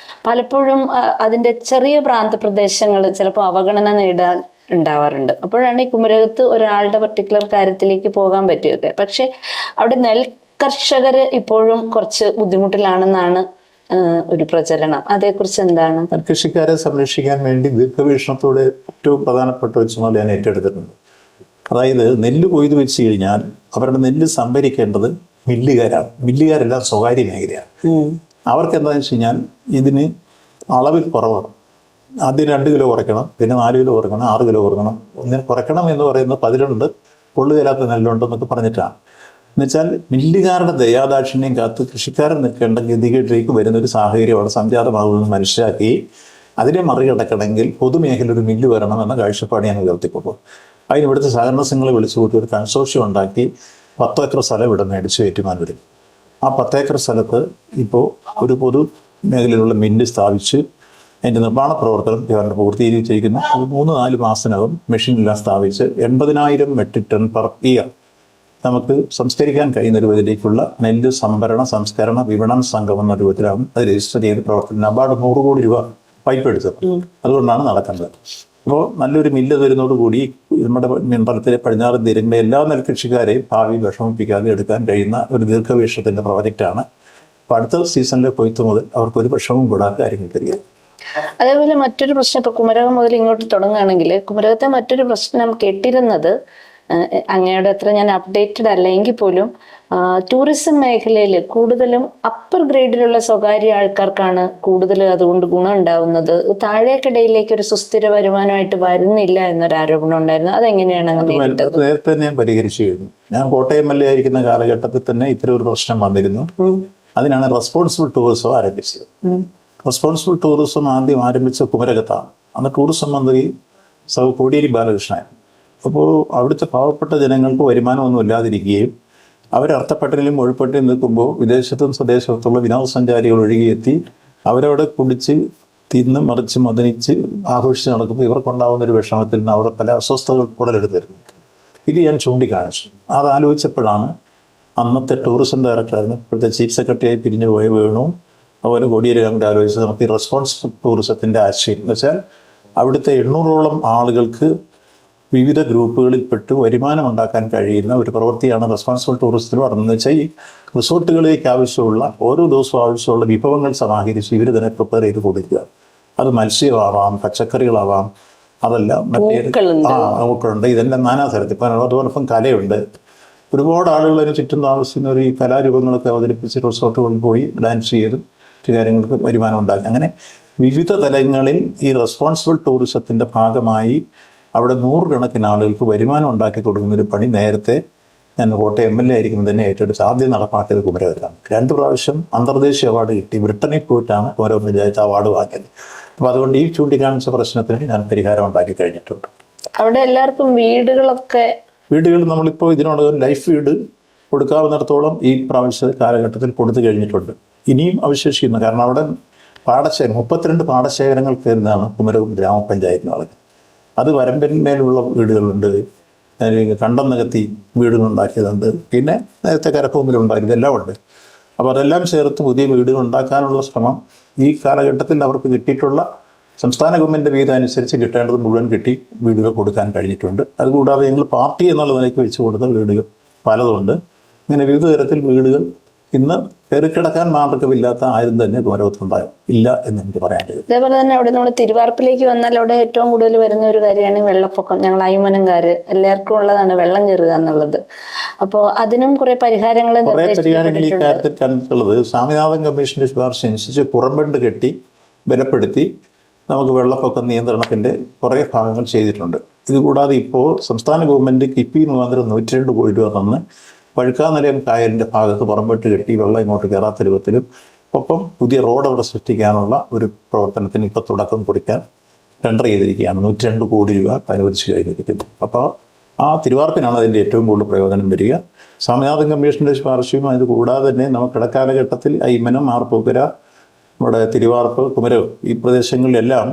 പലപ്പോഴും അതിന്റെ ചെറിയ പ്രാന്തപ്രദേശങ്ങൾ ചിലപ്പോൾ അവഗണന നേടാൻ ഉണ്ടാവാറുണ്ട്. അപ്പോഴാണ് ഈ കുമരകത്ത് ഒരാളുടെ പർട്ടിക്കുലർ കാര്യത്തിലേക്ക് പോകാൻ പറ്റിയത്. പക്ഷെ അവിടെ നെൽകർഷകര് ഇപ്പോഴും കുറച്ച് ബുദ്ധിമുട്ടിലാണെന്നാണ് ഒരു പ്രചരണം. അതേക്കുറിച്ച് എന്താണ്? കൃഷിക്കാരെ സംരക്ഷിക്കാൻ വേണ്ടി ദീർഘവീക്ഷണത്തോടെ ഏറ്റവും പ്രധാനപ്പെട്ട ഒരു ചുമതല ഞാൻ ഏറ്റെടുത്തിട്ടുണ്ട്. അതായത് നെല്ല് കൊയ്ത് വെച്ച് കഴിഞ്ഞാൽ അവരുടെ നെല്ല് സംഭരിക്കേണ്ടത് മില്ലുകാരാണ്. മില്ലുകാരെല്ലാം സ്വകാര്യ മേഖലയാണ്. അവർക്ക് എന്താണെന്ന് വെച്ച് കഴിഞ്ഞാൽ ഇതിന് അളവിൽ കുറവാണ്. ആദ്യം 2 കിലോ കുറയ്ക്കണം, പിന്നെ 4 കിലോ കുറയ്ക്കണം, 6 കിലോ കുറയ്ക്കണം. ഒന്നിന് കുറയ്ക്കണം എന്ന് പറയുന്നത് 11 കൊള്ളുകയില്ലാത്ത നെല്ലുണ്ടെന്നൊക്കെ പറഞ്ഞിട്ടാണ്. എന്നുവെച്ചാൽ മില്ലുകാരുടെ ദയാദാക്ഷിണ്യം കാത്ത് കൃഷിക്കാരൻ നിൽക്കേണ്ട ഗതികേട്ടിലേക്ക് വരുന്നൊരു സാഹചര്യമാണ് സംജാതമാകുമെന്ന് മനസ്സിലാക്കി അതിനെ മറികടക്കണമെങ്കിൽ പൊതുമേഖല ഒരു മില്ല് വരണമെന്ന കാഴ്ചപ്പാട് ഞാൻ ഉയർത്തിക്കൊണ്ടു. അതിന് ഇവിടുത്തെ സഹകരണ സംഘങ്ങളെ വിളിച്ചു കൂട്ടി ഒരു കൺസോർഷ്യം ഉണ്ടാക്കി 10 ഏക്കർ സ്ഥലം ഇവിടെ മേടിച്ചു ഏറ്റുമാനൂരിൽ. ആ 10 ഏക്കർ സ്ഥലത്ത് ഇപ്പോൾ ഒരു പൊതു മേഖലയിലുള്ള മില്ല് സ്ഥാപിച്ച് അതിൻ്റെ നിർമ്മാണ പ്രവർത്തനം ഗവൺമെൻറ് പൂർത്തീകരിച്ചിരിക്കുന്നു. 3-4 മാസത്തിനകം മെഷീനെല്ലാം സ്ഥാപിച്ച് 80,000 മെട്രിക് ടൺ പെർ ഇയർ നമുക്ക് സംസ്കരിക്കാൻ കഴിയുന്ന രൂപത്തിലേക്കുള്ള നെല്ല് സംഭരണ സംസ്കരണ വിപണന സംഘം എന്ന രൂപത്തിലാണ് അത് രജിസ്റ്റർ ചെയ്ത് പ്രവർത്തനം. നബാർഡ് 100 കോടി രൂപ പൈപ്പ് എടുത്തത്. അതുകൊണ്ടാണ് നടക്കുന്നത്. അപ്പോൾ നല്ലൊരു മില്ല് വരുന്നതോടുകൂടി നമ്മുടെ മണ്ഡലത്തിലെ പടിഞ്ഞാറൻ തീരങ്ങളിലെ എല്ലാ നെൽകൃഷിക്കാരെയും ഭാവി വിഷമിപ്പിക്കാതെ എടുക്കാൻ കഴിയുന്ന ഒരു ദീർഘവീക്ഷണത്തിൻ്റെ പ്രോജക്റ്റാണ്. അപ്പോൾ അടുത്ത സീസണിലെ കൊയ്ത്ത് മുതൽ അവർക്കൊരു വിഷമവും കൂടാതെ കാര്യങ്ങൾ തരിക. അതേപോലെ മറ്റൊരു പ്രശ്നം, ഇപ്പൊ കുമരകം മുതൽ ഇങ്ങോട്ട് തുടങ്ങുകയാണെങ്കിൽ കുമരകത്തെ മറ്റൊരു പ്രശ്നം കേട്ടിരുന്നത്, അങ്ങയുടെ അത്ര ഞാൻ അപ്ഡേറ്റഡ് അല്ല എങ്കിൽ പോലും ടൂറിസം മേഖലയിൽ കൂടുതലും അപ്പർ ഗ്രേഡിലുള്ള സ്വകാര്യ ആൾക്കാർക്കാണ് കൂടുതൽ അതുകൊണ്ട് ഗുണം ഉണ്ടാവുന്നത്. താഴേക്കിടയിലേക്ക് ഒരു സുസ്ഥിര വരുമാനമായിട്ട് വരുന്നില്ല എന്നൊരു ആരോപണം ഉണ്ടായിരുന്നു. അതെങ്ങനെയാണ്? നേരത്തെ ഞാൻ പരിഹരിച്ചു കഴിഞ്ഞു. ഞാൻ കോട്ടയം MLA ആയിരിക്കുന്ന കാലഘട്ടത്തിൽ തന്നെ ഇത്തരം ഒരു പ്രശ്നം വന്നിരുന്നു. അതിനാണ് റെസ്പോൺസിബിൾ ടൂറിസം ആരംഭിച്ചത്. റെസ്പോൺസിബിൾ ടൂറിസം ആദ്യം ആരംഭിച്ച കുമരകത്താണ്. അന്ന് ടൂറിസം മന്ത്രി കോടിയേരി ബാലകൃഷ്ണൻ. അപ്പോൾ അവിടുത്തെ പാവപ്പെട്ട ജനങ്ങൾക്ക് വരുമാനമൊന്നും ഇല്ലാതിരിക്കുകയും അവരർത്ഥപ്പെട്ടതിലും ഒഴുപ്പെട്ടിൽ നിൽക്കുമ്പോൾ വിദേശത്തും സ്വദേശത്തുള്ള വിനോദസഞ്ചാരികൾ ഒഴുകിയെത്തി അവരവിടെ കുടിച്ച് തിന്ന് മറിച്ച് മദനിച്ച് ആഘോഷിച്ച് നടക്കുമ്പോൾ ഇവർക്കുണ്ടാകുന്ന ഒരു വിഷമത്തിൽ നിന്ന് അവിടെ പല അസ്വസ്ഥതകൾ ഉടലെടുത്തിരുന്നു. ഇത് ഞാൻ ചൂണ്ടിക്കാണിച്ചു. അതാലോചിച്ചപ്പോഴാണ് അന്നത്തെ ടൂറിസം ഡയറക്ടറായിരുന്നു ഇപ്പോഴത്തെ ചീഫ് സെക്രട്ടറിയായി പിരിഞ്ഞു പോയ വേണു അതുപോലെ കോടിയേരി കൂടെ ആലോചിച്ചത് നമുക്ക് ഈ റെസ്പോൺസിബിൾ ടൂറിസത്തിൻ്റെ ആശയം എന്ന് വെച്ചാൽ അവിടുത്തെ 800ഓളം ആളുകൾക്ക് വിവിധ ഗ്രൂപ്പുകളിൽപ്പെട്ട് വരുമാനം ഉണ്ടാക്കാൻ കഴിയുന്ന ഒരു പ്രവൃത്തിയാണ് റെസ്പോൺസിബിൾ ടൂറിസത്തിൽ നടന്നത്. വെച്ചാൽ ഈ റിസോർട്ടുകളിലേക്ക് ആവശ്യമുള്ള ഓരോ ദിവസവും ആവശ്യമുള്ള വിഭവങ്ങൾ സമാഹരിച്ച് ഇവർ തന്നെ പ്രിപ്പയർ ചെയ്ത് കൊടുക്കുക. അത് മത്സ്യമാവാം, പച്ചക്കറികളാവാം, അതെല്ലാം പൂക്കളുണ്ട്, ഇതെല്ലാം നാനാതരത്തിൽ. ഇപ്പം അതോടൊപ്പം കലയുണ്ട്. ഒരുപാട് ആളുകൾ അതിന് ചുറ്റും താമസിക്കുന്ന ഈ കലാരൂപങ്ങളൊക്കെ അവതരിപ്പിച്ച് റിസോർട്ടുകളിൽ പോയി ഡാൻസ് ചെയ്തും കാര്യങ്ങൾക്ക് വരുമാനം ഉണ്ടാക്കി. അങ്ങനെ വിവിധ തലങ്ങളിൽ ഈ റെസ്പോൺസിബിൾ ടൂറിസത്തിൻ്റെ ഭാഗമായി അവിടെ 100 കണക്കിന് ആളുകൾക്ക് വരുമാനം ഉണ്ടാക്കി കൊടുക്കുന്നൊരു പണി നേരത്തെ ഞാൻ കോട്ടയം MLA ആയിരിക്കുമ്പോൾ തന്നെ ഏറ്റെടുത്ത് ആദ്യം നടപ്പാക്കിയത് കുമരകത്താണ്. 2 പ്രാവശ്യം അന്തർദേശീയ അവാർഡ് കിട്ടി. ബ്രിട്ടനിൽ പോയിട്ടാണ് കുമരകം പഞ്ചായത്ത് അവാർഡ് വാങ്ങിയത്. അപ്പോൾ അതുകൊണ്ട് ഈ ചൂണ്ടിക്കാണിച്ച പ്രശ്നത്തിന് ഞാൻ പരിഹാരം ഉണ്ടാക്കി കഴിഞ്ഞിട്ടുണ്ട്. അവിടെ എല്ലാവർക്കും വീടുകൾ നമ്മളിപ്പോൾ ഇതിനോടകം ലൈഫ് വീട് കൊടുക്കാവുന്നിടത്തോളം ഈ പ്രാവശ്യ കാലഘട്ടത്തിൽ കൊടുത്തു കഴിഞ്ഞിട്ടുണ്ട്. ഇനിയും അവശേഷിക്കുന്നു. കാരണം അവിടെ പാടശേഖരം 32 പാടശേഖരങ്ങൾ ചേർന്നാണ് കുമരകം ഗ്രാമപഞ്ചായത്തിന് പറഞ്ഞത്. അത് വരമ്പിന്മേലുള്ള വീടുകളുണ്ട്, കണ്ടം നികത്തി വീടുകളുണ്ടാക്കിയതുണ്ട്, പിന്നെ നേരത്തെ കരഭൂമിയിലുണ്ടായിരുന്നു, ഇതെല്ലാം ഉണ്ട്. അപ്പോൾ അതെല്ലാം ചേർത്ത് പുതിയ വീടുകൾ ഉണ്ടാക്കാനുള്ള ശ്രമം ഈ കാലഘട്ടത്തിൽ അവർക്ക് കിട്ടിയിട്ടുള്ള സംസ്ഥാന ഗവൺമെൻറ് വീതം അനുസരിച്ച് കിട്ടേണ്ടത് മുഴുവൻ കിട്ടി വീടുകൾ കൊടുക്കാൻ കഴിഞ്ഞിട്ടുണ്ട്. അതുകൂടാതെ ഞങ്ങൾ പാർട്ടി എന്നുള്ള നിലയ്ക്ക് വെച്ച് കൊടുത്ത വീടുകൾ പലതുണ്ട്. ഇങ്ങനെ വിവിധ തരത്തിൽ വീടുകൾ ഇന്ന് കയറിക്കിടക്കാൻ മാർഗമില്ലാത്ത ആരും തന്നെ കുമരകത്തുണ്ടാകും ഇല്ല എന്ന് എനിക്ക് പറയാൻ കഴിയും. അതേപോലെ തന്നെ അവിടെ നമ്മൾ തിരുവാർപ്പിലേക്ക് വന്നാൽ അവിടെ ഏറ്റവും കൂടുതൽ വരുന്ന ഒരു കാര്യമാണ് വെള്ളപ്പൊക്കം. ഞങ്ങൾ അയ്മനംകാര് എല്ലാവർക്കും ഉള്ളതാണ് വെള്ളം കയറുക എന്നുള്ളത്. അപ്പോൾ അതിനും കുറെ പരിഹാരങ്ങൾ ഈ കാര്യത്തിൽ കണ്ടിട്ടുള്ളത് സ്വാമിനാഥൻ കമ്മീഷന്റെ ശുപാർശ അനുസരിച്ച് പുറംബണ്ട് കെട്ടി ബലപ്പെടുത്തി നമുക്ക് വെള്ളപ്പൊക്ക നിയന്ത്രണത്തിന്റെ കുറേ ഭാഗങ്ങൾ ചെയ്തിട്ടുണ്ട്. ഇതുകൂടാതെ ഇപ്പോൾ സംസ്ഥാന ഗവൺമെന്റ് കിഫ്ബി മുഖാന്തരം 102 കോടി രൂപ തന്ന് പഴുക്കാനിലയം കായലിൻ്റെ ഭാഗത്ത് പുറംപെട്ട് കെട്ടി വെള്ളം ഇങ്ങോട്ട് കയറാത്ത രൂപത്തിലും ഒപ്പം പുതിയ റോഡ് അവിടെ സൃഷ്ടിക്കാനുള്ള ഒരു പ്രവർത്തനത്തിന് ഇപ്പോൾ തുടക്കം കുറിക്കാൻ ടെൻഡർ ചെയ്തിരിക്കുകയാണ്. 102 കോടി രൂപ അനുവദിച്ചു കഴിഞ്ഞിരിക്കുന്നു. അപ്പോൾ ആ തിരുവാർപ്പിനാണ് അതിൻ്റെ ഏറ്റവും കൂടുതൽ പ്രയോജനം വരിക. സ്വാമിനാഥൻ കമ്മീഷൻ്റെ ശുപാർശയും അത് കൂടാതെ തന്നെ നമുക്ക് ഇടക്കാലഘട്ടത്തിൽ അയ്മനം, ആർപ്പൂക്കര, നമ്മുടെ തിരുവാർപ്പ്, കുമരകം ഈ പ്രദേശങ്ങളിലെല്ലാം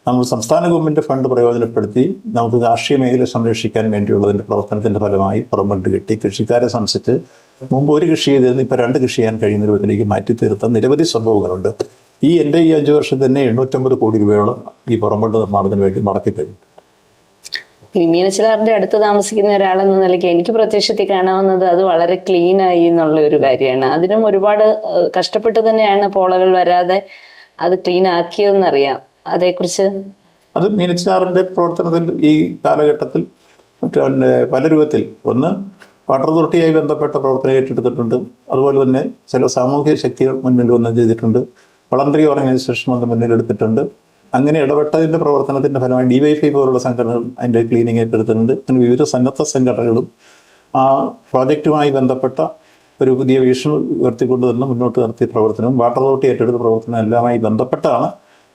നമ്മൾ സംസ്ഥാന ഗവൺമെൻറ് ഫണ്ട് പ്രയോജനപ്പെടുത്തി നമുക്ക് കാർഷിക മേഖല സംരക്ഷിക്കാൻ വേണ്ടിയുള്ളതിൻ്റെ പ്രവർത്തനത്തിൻ്റെ ഫലമായി പുറംബണ്ട് കെട്ടി കൃഷിക്കാരെ സംബന്ധിച്ച് മുമ്പ് ഒരു കൃഷി ചെയ്തിരുന്ന് ഇപ്പോൾ 2 കൃഷി ചെയ്യാൻ കഴിയുന്ന രൂപത്തിലേക്ക് മാറ്റിത്തീർത്ത നിരവധി സംഭവങ്ങളുണ്ട്. എൻ്റെ ഈ 5 വർഷം തന്നെ 850 കോടി രൂപയോളം ഈ പുറംബണ്ട് നിർമ്മാണത്തിന് വേണ്ടി മടക്കിക്കഴിഞ്ഞു. മീനച്ചിലാറിന്റെ അടുത്ത് താമസിക്കുന്ന ഒരാളെന്ന നിലയ്ക്ക് എനിക്ക് പ്രത്യക്ഷത്തിൽ കാണാവുന്നത് അത് വളരെ ക്ലീൻ ആയി എന്നുള്ള ഒരു കാര്യമാണ്. അതിനും ഒരുപാട് കഷ്ടപ്പെട്ട് തന്നെയാണ് പോളകൾ വരാതെ അത് ക്ലീൻ ആക്കിയതെന്നറിയാം. അതേക്കുറിച്ച് അത് മീനച്ചിലാറിൻ്റെ പ്രവർത്തനത്തിൽ ഈ കാലഘട്ടത്തിൽ പല രൂപത്തിൽ ഒന്ന് വാട്ടർ അതോറിറ്റിയായി ബന്ധപ്പെട്ട പ്രവർത്തനം ഏറ്റെടുത്തിട്ടുണ്ട്. അതുപോലെ തന്നെ ചില സാമൂഹ്യ ശക്തികൾ മുന്നിൽ വന്ന് ചെയ്തിട്ടുണ്ട്. വളണ്ടറി ഓർഗനൈസേഷൻ വന്ന് മുന്നിലെടുത്തിട്ടുണ്ട്. അങ്ങനെ ഇടപെട്ടതിൻ്റെ പ്രവർത്തനത്തിൻ്റെ ഫലമായി DYFI പോലുള്ള സംഘടനകൾ അതിൻ്റെ ക്ലീനിങ് ഏറ്റെടുത്തിട്ടുണ്ട്. അങ്ങനെ വിവിധ സന്നദ്ധ സംഘടനകളും ആ പ്രോജക്റ്റുമായി ബന്ധപ്പെട്ട ഒരു പുതിയ വീക്ഷണം ഉയർത്തിക്കൊണ്ട് തന്നെ മുന്നോട്ട് നടത്തിയ പ്രവർത്തനവും വാട്ടർ അതോറിറ്റി ഏറ്റെടുത്ത പ്രവർത്തനം എല്ലാമായി ബന്ധപ്പെട്ടാണ്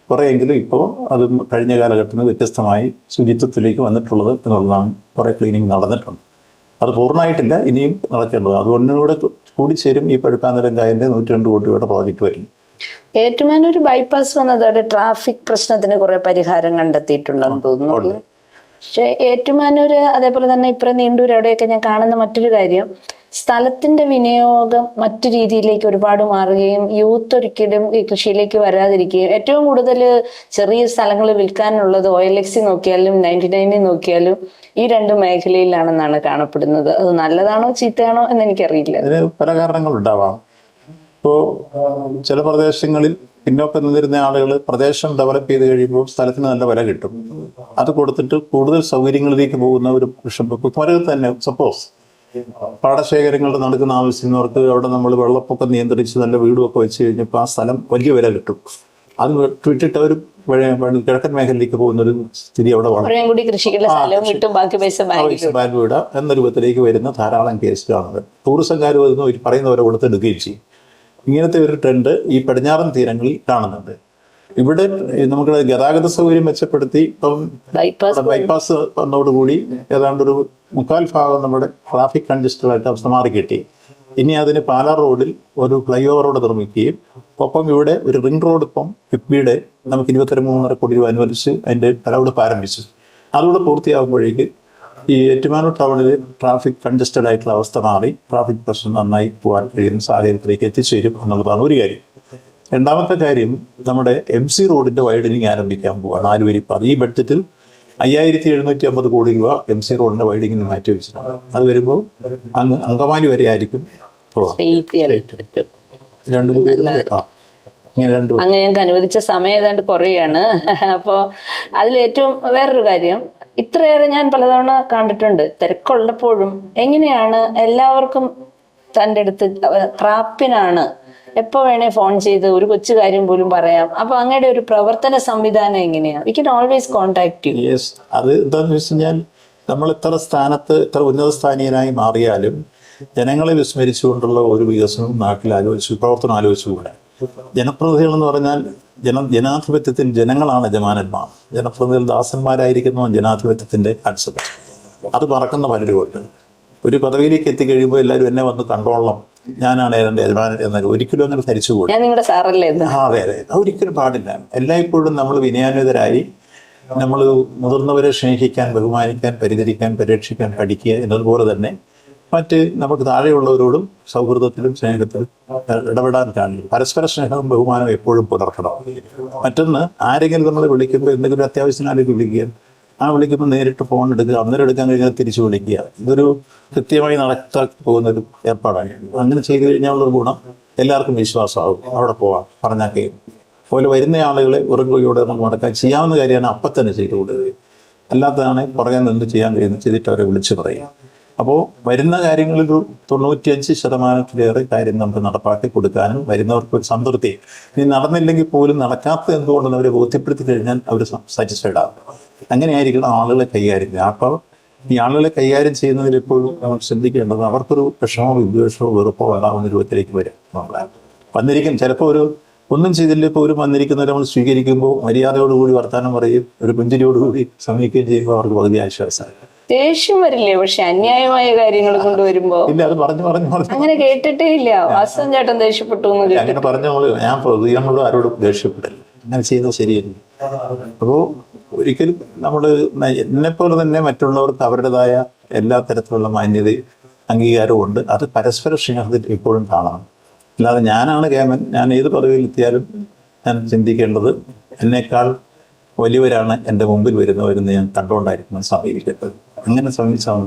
കുറേയെങ്കിലും ഇപ്പോൾ അത് കഴിഞ്ഞ കാലഘട്ടത്തിൽ വ്യത്യസ്തമായി ശുചിത്വത്തിലേക്ക് വന്നിട്ടുള്ളത് എന്നുള്ളതാണ്. കുറേ ക്ലീനിങ് നടന്നിട്ടുണ്ട്. അത് പൂർണ്ണമായിട്ടില്ല, ഇനിയും നടക്കേണ്ടത്. അതുകൊണ്ടിലൂടെ കൂടിച്ചേരും ഈ പഴുക്കാനിലയം കായലിൻ്റെ 102 കോടി രൂപയുടെ പ്രോജക്റ്റ് വരും. ഏറ്റുമാനൂർ ബൈപ്പാസ് വന്നതോടെ ട്രാഫിക് പ്രശ്നത്തിന് കുറെ പരിഹാരം കണ്ടെത്തിയിട്ടുണ്ടെന്ന് തോന്നുന്നു. പക്ഷെ ഏറ്റുമാനൂര് അതേപോലെ തന്നെ ഇപ്പുറം നീണ്ടൂർ അവിടെയൊക്കെ ഞാൻ കാണുന്ന മറ്റൊരു കാര്യം, സ്ഥലത്തിന്റെ വിനിയോഗം മറ്റു രീതിയിലേക്ക് ഒരുപാട് മാറുകയും യൂത്ത് ഒരിക്കലും ഈ കൃഷിയിലേക്ക് വരാതിരിക്കുകയും ഏറ്റവും കൂടുതൽ ചെറിയ സ്ഥലങ്ങൾ വിൽക്കാനുള്ളത് OLX നോക്കിയാലും 99 നോക്കിയാലും ഈ 2 മേഖലയിലാണെന്നാണ് കാണപ്പെടുന്നത്. അത് നല്ലതാണോ ചീത്തയാണോ എന്ന് എനിക്കറിയില്ല. അതിന് പല കാരണങ്ങളുണ്ടാവാം. ഇപ്പോൾ ചില പ്രദേശങ്ങളിൽ പിന്നോക്കം നിന്നിരുന്ന ആളുകൾ പ്രദേശം ഡെവലപ്പ് ചെയ്ത് കഴിയുമ്പോൾ സ്ഥലത്തിന് നല്ല വില കിട്ടും. അത് കൊടുത്തിട്ട് കൂടുതൽ സൗകര്യങ്ങളിലേക്ക് പോകുന്ന ഒരു കുമരകത്ത് തന്നെ സപ്പോസ് പാടശേഖരങ്ങളുടെ നടക്കുന്ന ആവശ്യമുള്ളവർക്ക് അവിടെ നമ്മൾ വെള്ളപ്പൊക്കം നിയന്ത്രിച്ച് നല്ല വീടുമൊക്കെ വെച്ച് കഴിഞ്ഞപ്പോൾ ആ സ്ഥലം വലിയ വില കിട്ടും. അത് വിട്ടിട്ട് അവർ കിഴക്കൻ മേഖലയിലേക്ക് പോകുന്ന ഒരു സ്ഥിതി അവിടെ ബാങ്ക് വിടാം എന്ന രൂപത്തിലേക്ക് വരുന്ന ധാരാളം കേസുകളാണ്. ടൂറിസംകാർ വരുന്ന പറയുന്നവരെ കൊടുത്തെടുക്കുകയും ചെയ്യും. ഇങ്ങനത്തെ ഒരു ട്രെൻഡ് ഈ പടിഞ്ഞാറൻ തീരങ്ങളിൽ കാണുന്നുണ്ട്. ഇവിടെ നമുക്ക് ഗതാഗത സൗകര്യം മെച്ചപ്പെടുത്തി ഇപ്പം ബൈപ്പാസ് വന്നതോടുകൂടി ഏതാണ്ടൊരു 3/4 ഭാഗം നമ്മുടെ ട്രാഫിക് കൺജസ്റ്റഡായിട്ട് അവസ്ഥ മാറിക്കിട്ടി. ഇനി അതിന് പാലാ റോഡിൽ ഒരു ഫ്ലൈ ഓവറോടെ നിർമ്മിക്കുകയും ഒപ്പം ഇവിടെ ഒരു റിംഗ് റോഡ് ഇപ്പം കിഫ്ബിയുടെ നമുക്ക് 23.5 കോടി രൂപ അനുവദിച്ച് അതിൻ്റെ തലവെടുപ്പ് ആരംഭിച്ചു. അതുകൂടെ പൂർത്തിയാകുമ്പോഴേക്ക് ഈ ഏറ്റുമാനൂർ ടൗണിൽ ട്രാഫിക് കൺജസ്റ്റഡ് ആയിട്ടുള്ള അവസ്ഥ മാറി ട്രാഫിക് പ്രശ്നം നന്നായി പോകാൻ കഴിയുന്ന സാഹചര്യത്തിലേക്ക് എത്തിച്ചേരും എന്നുള്ളതാണ് ഒരു കാര്യം. രണ്ടാമത്തെ കാര്യം, നമ്മുടെ MC റോഡിന്റെ വൈഡനിങ് ആരംഭിക്കാൻ പോവാണ്. 4 വരിപ്പാത. ഈ ബഡ്ജറ്റിൽ 5750 കോടി രൂപ MC റോഡിന്റെ വൈഡിങ്ങിന് മാറ്റി വെച്ചിട്ടുണ്ട്. അത് വരുമ്പോൾ അങ്ങ് അങ്കമാലി വരെ ആയിരിക്കും. അങ്ങനെ ഞങ്ങൾക്ക് അനുവദിച്ച സമയം ഏതാണ്ട് കുറയാണ്. അപ്പോൾ അതിലേറ്റവും വേറൊരു കാര്യം, ഇത്രയേറെ ഞാൻ പലതവണ കണ്ടിട്ടുണ്ട്, തിരക്കുള്ളപ്പോഴും എങ്ങനെയാണ് എല്ലാവർക്കും തൻ്റെ അടുത്ത് പ്രാപ്യനാണ്, എപ്പോൾ വേണേ ഫോൺ ചെയ്ത് ഒരു കൊച്ചു കാര്യം പോലും പറയാം. അപ്പൊ അങ്ങയുടെ ഒരു പ്രവർത്തന സംവിധാനം എങ്ങനെയാണ്? We can always contact you. Yes, അത് എന്താണെന്ന് വെച്ച് കഴിഞ്ഞാൽ നമ്മൾ എത്ര സ്ഥാനത്ത് എത്ര ഉന്നത സ്ഥാനീയനായി മാറിയാലും ജനങ്ങളെ വിസ്മരിച്ചുകൊണ്ടുള്ള ഒരു വികസനവും നാട്ടിൽ പ്രവർത്തനം ആലോചിച്ചുകൂടെ. ജനപ്രതിനിധികൾ എന്ന് പറഞ്ഞാൽ ജനാധിപത്യത്തിൽ ജനങ്ങളാണ് യജമാനന്മാർ. ജനപ്രതിനിധികൾ ദാസന്മാരായിരിക്കുന്നു ജനാധിപത്യത്തിന്റെ കൺസെപ്റ്റ്. അത് മറക്കുന്ന പലരുമുണ്ട്. ഒരു പദവിയിലേക്ക് എത്തിക്കഴിയുമ്പോൾ എല്ലാവരും എന്നെ വന്ന് കണ്ടോളണം ഞാനാണ് എൻ്റെ യജമാനൻ എന്നൊക്കെ ഒരിക്കലും അങ്ങനെ ധരിച്ചുകൂടാ. ഞാൻ നിങ്ങളുടെ സാറല്ലേ എന്ന്. അതെ അതെ, ഒരിക്കലും പാടില്ല. എല്ലായ്പ്പോഴും നമ്മൾ വിനയാന്വിതരായി നമ്മൾ മുതിർന്നവരെ സ്നേഹിക്കാൻ, ബഹുമാനിക്കാൻ, പരിചരിക്കാൻ, പരിരക്ഷിക്കാൻ പഠിക്കുക എന്നതുപോലെ തന്നെ മറ്റ് നമുക്ക് താഴെയുള്ളവരോടും സൗഹൃദത്തിലും സ്നേഹത്തിലും ഇടപെടാൻ കാണില്ല. പരസ്പര സ്നേഹവും ബഹുമാനവും എപ്പോഴും പുലർത്തണം. മറ്റൊന്ന്, ആരെങ്കിലും നമ്മൾ വിളിക്കുമ്പോൾ എന്തെങ്കിലും അത്യാവശ്യത്തിനാലേക്ക് വിളിക്കുക, ആ വിളിക്കുമ്പോൾ നേരിട്ട് ഫോൺ എടുക്കുക, അന്നേരം എടുക്കാൻ കഴിഞ്ഞാൽ തിരിച്ചു വിളിക്കുക. ഇതൊരു കൃത്യമായി നടത്താൻ പോകുന്നൊരു ഏർപ്പാടാണ്. അങ്ങനെ ചെയ്തു കഴിഞ്ഞാൽ ഗുണം എല്ലാവർക്കും വിശ്വാസമാകും. അവിടെ പോവാം, പറഞ്ഞാൽ കേൾക്കും. അതുപോലെ വരുന്ന ആളുകളെ ഉറങ്ങുകയോടെ നമുക്ക് നടക്കാൻ ചെയ്യാവുന്ന കാര്യമാണ് അപ്പം തന്നെ ചെയ്തു കൊടുക്കുക. അല്ലാത്തതാണ് പുറകെ നിന്ന് ചെയ്യാൻ കഴിയുന്നത് ചെയ്തിട്ട് അവരെ വിളിച്ചു പറയുക. അപ്പോൾ വരുന്ന കാര്യങ്ങളിൽ ഒരു 95% കാര്യം നമുക്ക് നടപ്പാക്കി കൊടുക്കാനും വരുന്നവർക്ക് ഒരു സംതൃപ്തി. ഇനി നടന്നില്ലെങ്കിൽ പോലും നടക്കാത്ത എന്തുകൊണ്ടെന്ന് അവരെ ബോധ്യപ്പെടുത്തി കഴിഞ്ഞാൽ അവർ സാറ്റിസ്ഫൈഡ് ആകും. അങ്ങനെയായിരിക്കണം ആളുകളെ കൈകാര്യം ചെയ്യുക. അപ്പോൾ ഈ ആളുകളെ കൈകാര്യം ചെയ്യുന്നതിൽ എപ്പോഴും നമ്മൾ ശ്രദ്ധിക്കേണ്ടത് അവർക്കൊരു വിഷമോ വിദ്വേഷമോ വെറുപ്പോ ഉണ്ടാകുന്ന രൂപത്തിലേക്ക് വരും. വന്നിരിക്കും ചിലപ്പോൾ ഒന്നും ചെയ്തില്ല, ഇപ്പോൾ വന്നിരിക്കുന്നവരെ നമ്മൾ സ്വീകരിക്കുമ്പോൾ മര്യാദയോടുകൂടി വർത്തമാനം പറയും, ഒരു പുഞ്ചിരിയോടുകൂടി സമീപിക്കുകയും ചെയ്യുമ്പോൾ അവർക്ക് പകുതി ആശ്വാസമായി. ദേഷ്യം വരില്ലേ? പക്ഷെ അന്യായമായ കാര്യങ്ങൾ കൊണ്ടുവരുമ്പോ ഇല്ല, അത് പറഞ്ഞു അങ്ങനെ കേട്ടിട്ടേ ഇല്ല. വാസവൻ ചേട്ടൻ ദേഷ്യപ്പെട്ടു അങ്ങനെ പറഞ്ഞോളൂ. ഞാൻ പ്രതികരണങ്ങളോട് ആരോടും ദേഷ്യപ്പെടില്ല, അങ്ങനെ ചെയ്യുന്നത് ശരിയല്ല. അപ്പോൾ ഒരിക്കലും നമ്മൾ എന്നെപ്പോലെ തന്നെ മറ്റുള്ളവർക്ക് അവരുടേതായ എല്ലാ തരത്തിലുള്ള മാന്യതയും അംഗീകാരവും ഉണ്ട്. അത് പരസ്പര സ്നേഹത്തിൽ എപ്പോഴും കാണണം. അല്ലാതെ ഞാനാണ് കേമൻ, ഞാൻ ഏത് പദവിയിലെത്തിയാലും ഞാൻ ചിന്തിക്കേണ്ടത് എന്നേക്കാൾ വലിയവരാണ് എൻ്റെ മുമ്പിൽ വരുന്നവരെന്ന് ഞാൻ കണ്ടുകൊണ്ടായിരിക്കണം സമീപിക്കേണ്ടത്. അങ്ങനെ സമീപിച്ചാൽ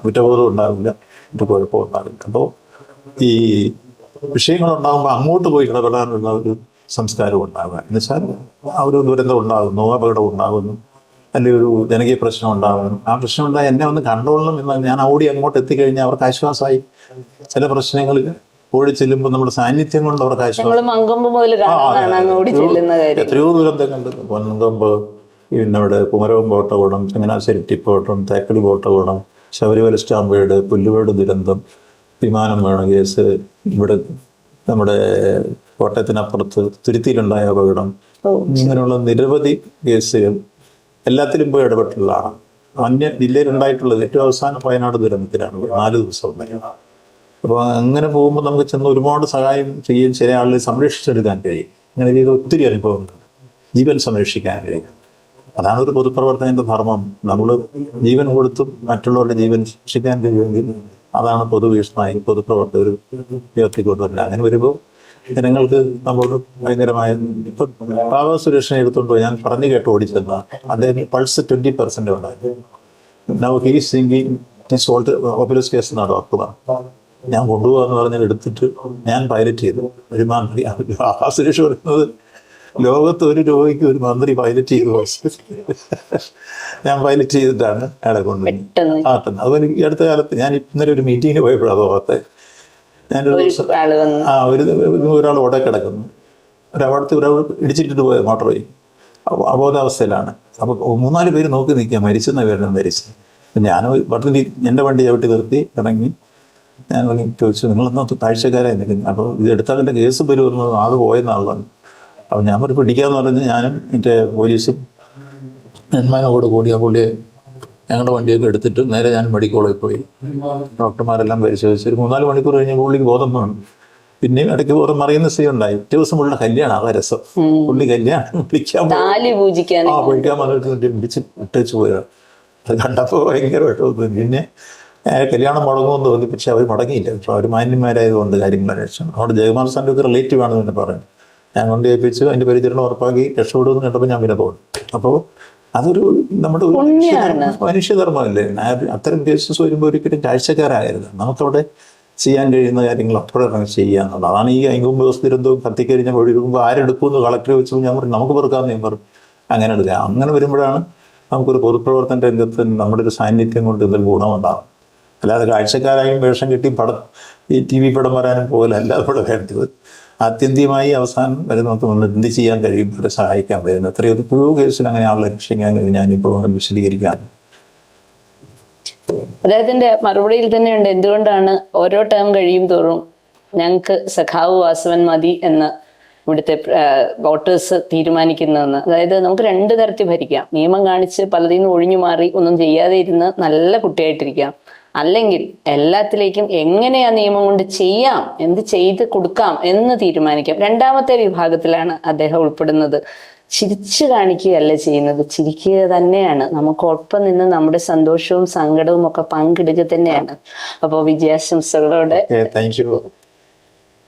കുറ്റബോധം ഉണ്ടാവില്ല, ഒരു കുഴപ്പം ഉണ്ടാവില്ല. അപ്പോൾ ഈ വിഷയങ്ങളുണ്ടാകുമ്പോൾ അങ്ങോട്ട് പോയി ഇടപെടാനുള്ള ഒരു സംസ്കാരം ഉണ്ടാകുക. എന്നുവെച്ചാൽ ആ ഒരു ദുരന്തം ഉണ്ടാകുന്നു, അപകടം ഉണ്ടാകുന്നു, അല്ലെങ്കിൽ ഒരു ജനകീയ പ്രശ്നം ഉണ്ടാകുന്നു. ആ പ്രശ്നം ഉണ്ടായി എന്നെ ഒന്ന് കണ്ടോളണം എന്ന് ഞാൻ ഓടി അങ്ങോട്ട് എത്തിക്കഴിഞ്ഞാൽ അവർക്ക് ആശ്വാസമായി. ചില പ്രശ്നങ്ങളിൽ ഓടി ചെല്ലുമ്പോൾ നമ്മുടെ സാന്നിധ്യം കൊണ്ട് അവർക്ക് ആശ്വാസം. എത്രയോ ദുരന്തങ്ങളുണ്ട്. പൊൻകൊമ്പ്, പിന്നെ ഇവിടെ കുമരകം ബോട്ടകുളം, ചങ്ങനാശ്ശേരി ടിപ്പോട്ടം, തേക്കടി ബോട്ടകുളം, ശബരിമല സ്റ്റാമ്പേഡ്, പുല്ലുവേട് ദുരന്തം, വിമാനം വീണ കേസ്, ഇവിടെ നമ്മുടെ കോട്ടയത്തിനപ്പുറത്ത് തുരുത്തിയിലുണ്ടായ അപകടം, ഇങ്ങനെയുള്ള നിരവധി കേസുകൾ എല്ലാത്തിലും പോയി ഇടപെട്ടുള്ളതാണ്. അന്യ ജില്ലയിലുണ്ടായിട്ടുള്ളത് ഏറ്റവും അവസാനം വയനാട് ദുരന്തത്തിലാണ് 4 ദിവസം ഉണ്ടായത്. അപ്പോൾ അങ്ങനെ പോകുമ്പോൾ നമുക്ക് ചെന്ന് ഒരുപാട് സഹായം ചെയ്യുകയും ചില ആളുകളെ സംരക്ഷിച്ചെടുക്കാൻ കഴിയും. അങ്ങനെ ചെയ്ത ഒത്തിരി അനുഭവങ്ങളുണ്ട്. ജീവൻ സംരക്ഷിക്കാൻ കഴിയും. അതാണ് ഒരു പൊതുപ്രവർത്തകന്റെ ധർമ്മം. നമ്മൾ ജീവൻ കൊടുത്തും മറ്റുള്ളവരുടെ ജീവൻ രക്ഷിക്കാൻ കഴിയുമെങ്കിൽ അതാണ് പൊതുവീക്ഷണമായി പൊതുപ്രവർത്തകർ ഉയർത്തിക്കൊണ്ടുവരില്ല. അങ്ങനെ വരുമ്പോൾ ജനങ്ങൾക്ക് നമ്മളോട് ഭയങ്കരമായ ഇപ്പം പാവ സുരക്ഷ എടുത്തുകൊണ്ട് ഞാൻ പറഞ്ഞു കേട്ട് ഓടിച്ചെന്ന അദ്ദേഹം പൾസ് 20% ഉണ്ടായിരുന്നു. Now he singing salt opulus case എന്നാണ് ഡോക്ടർ. ഞാൻ കൊണ്ടുപോകാന്ന് പറഞ്ഞാൽ എടുത്തിട്ട് ഞാൻ പൈലറ്റ് ചെയ്തു. ഒരു മന്ത്രി ആ സുരേഷ് പറയുന്നത് ലോകത്ത് ഒരു രോഗിക്ക് ഒരു മന്ത്രി പൈലറ്റ് ചെയ്തു. ഞാൻ പൈലറ്റ് ചെയ്തിട്ടാണ് അയാളെ കൊണ്ടുപോയി ആട്ടുന്നത്. അതുപോലെ ഈ അടുത്ത കാലത്ത് ഞാൻ ഇന്നലെ ഒരു മീറ്റിങ്ങിന് പോയപ്പോഴാണ് തോകത്തെ ഒരാൾ ഓടെ കിടക്കുന്നു. അവിടുത്തെ ഒരാൾ ഇടിച്ചിട്ടിട്ട് പോയത് മോട്ടോർ വഴി അബോധാവസ്ഥയിലാണ്. അപ്പോൾ 3-4 പേര് നോക്കി നിൽക്കുക, മരിച്ചെന്ന പേരിലും മരിച്ചു. ഞാൻ എൻ്റെ വണ്ടി ചവിട്ടി നിർത്തി ഇറങ്ങി. ഞാൻ ചോദിച്ചു, നിങ്ങളെന്നാ കാഴ്ചക്കാരായി നിൽക്കുന്നു, അപ്പോൾ ഇത് എടുത്താൽ എൻ്റെ കേസ് വരുമെന്ന് ആൾ പോയെന്നാളാണ്. അപ്പോൾ ഞാൻ പിടിക്കാമെന്ന് പറഞ്ഞ് ഞാനും എൻ്റെ പോലീസും നെന്മാനോട് കൂടി ആ പുള്ളിയെ ഞങ്ങളുടെ വണ്ടിയൊക്കെ എടുത്തിട്ട് നേരെ ഞാൻ മെഡിക്കൽ കോളേജിൽ പോയി. ഡോക്ടർമാരെല്ലാം പരിശോധിച്ച് ഒരു 3-4 മണിക്കൂർ കഴിഞ്ഞ് പുള്ളിക്ക് ബോധം വേണം. പിന്നെയും ഇടയ്ക്ക് ബോധം മറിയുന്ന സ്ഥിതി ഉണ്ടായി. ദിവസം പുള്ളിയുടെ കല്യാണം, ആ രസം. പുള്ളി കല്യാണം വിളിക്കാൻ വന്നിട്ട് പിടിച്ച് ഇട്ടേച്ച് പോയതാണ്. അത് കണ്ടപ്പോൾ ഭയങ്കരമായിട്ട് പിന്നെ കല്യാണം മുടങ്ങുമെന്ന് തോന്നി. പക്ഷെ അവർ മുടങ്ങിയില്ല. പക്ഷെ അവർ മാന്യന്മാരായതുകൊണ്ട് കാര്യങ്ങൾ അന്വേഷിച്ചു. അവിടെ ജയകുമാർ സാറിൻ്റെ ഒക്കെ റിലേറ്റീവ് ആണെന്ന് തന്നെ പറഞ്ഞു. ഞാൻ കൊണ്ട് ഏൽപ്പിച്ചു, അതിൻ്റെ പരിചരണം ഉറപ്പാക്കി രക്ഷപ്പെടുമെന്ന് കണ്ടപ്പോൾ ഞാൻ പിന്നെ തോന്നി. അപ്പോൾ അതൊരു നമ്മുടെ മനുഷ്യധർമ്മമല്ലേ. അത്തരം കേസസ് വരുമ്പോൾ ഒരിക്കലും കാഴ്ചക്കാരാകരുത്. നമുക്കവിടെ ചെയ്യാൻ കഴിയുന്ന കാര്യങ്ങൾ അപ്പോഴാണ് ചെയ്യാന്നുള്ളത്. അതാണ് ഈ അയങ്കുമ്പ് ദിവസം ദുരന്തവും കത്തിക്കരിഞ്ഞ ഒഴികുമ്പോൾ ആരെടുക്കുമെന്ന് കളക്ടർ വെച്ചു ഞാൻ പറഞ്ഞു നമുക്ക് പെറുക്കാമെന്ന് ഞാൻ പറഞ്ഞു. അങ്ങനെ എടുക്കുക. അങ്ങനെ വരുമ്പോഴാണ് നമുക്കൊരു പൊതുപ്രവർത്തന രംഗത്ത് നമ്മുടെ ഒരു സാന്നിധ്യം കൊണ്ട് ഇതിൽ ഗുണമുണ്ടാകും. അല്ലാതെ കാഴ്ചക്കാരായും വേഷം കിട്ടി ഈ TV പടം വരാനും പോലെ അല്ലാതെ ഇവിടെ വേണ്ടത്. ആത്യന്തികമായി അവസാനം വരെ നമുക്ക് എന്ത് ചെയ്യാൻ കഴിയും, അവരെ സഹായിക്കാൻ കഴിയുന്നത്. എത്രയോ കേസിൽ അങ്ങനെ ആളെ രക്ഷിക്കാൻ കഴിയും. ഞാനിപ്പോൾ വിശദീകരിക്കാൻ അദ്ദേഹത്തിന്റെ മറുപടിയിൽ തന്നെയുണ്ട് എന്തുകൊണ്ടാണ് ഓരോ ടേം കഴിയും തോറും ഞങ്ങൾക്ക് സഖാവ് വാസവൻ മതി എന്ന് ഇവിടുത്തെ വോട്ടേഴ്സ് തീരുമാനിക്കുന്നതെന്ന്. അതായത് നമുക്ക് 2 തരത്തിൽ ഭരിക്കാം. നിയമം കാണിച്ച് പലതിൽ നിന്ന് ഒഴിഞ്ഞു മാറി ഒന്നും ചെയ്യാതെ ഇരുന്ന് നല്ല കുട്ടിയായിട്ടിരിക്കാം. അല്ലെങ്കിൽ എല്ലാത്തിലേക്കും എങ്ങനെയാ നിയമം കൊണ്ട് ചെയ്യാം, എന്ത് ചെയ്ത് കൊടുക്കാം എന്ന് തീരുമാനിക്കാം. രണ്ടാമത്തെ വിഭാഗത്തിലാണ് അദ്ദേഹം ഉൾപ്പെടുന്നത്. ചിരിച്ചു കാണിക്കുകയല്ല ചെയ്യുന്നത്, ചിരിക്കുക തന്നെയാണ്. നമുക്കൊപ്പം നിന്ന് നമ്മുടെ സന്തോഷവും സങ്കടവും ഒക്കെ പങ്കിടുക തന്നെയാണ്. അപ്പോൾ വിജയാശംസകളോടെ താങ്ക് യു.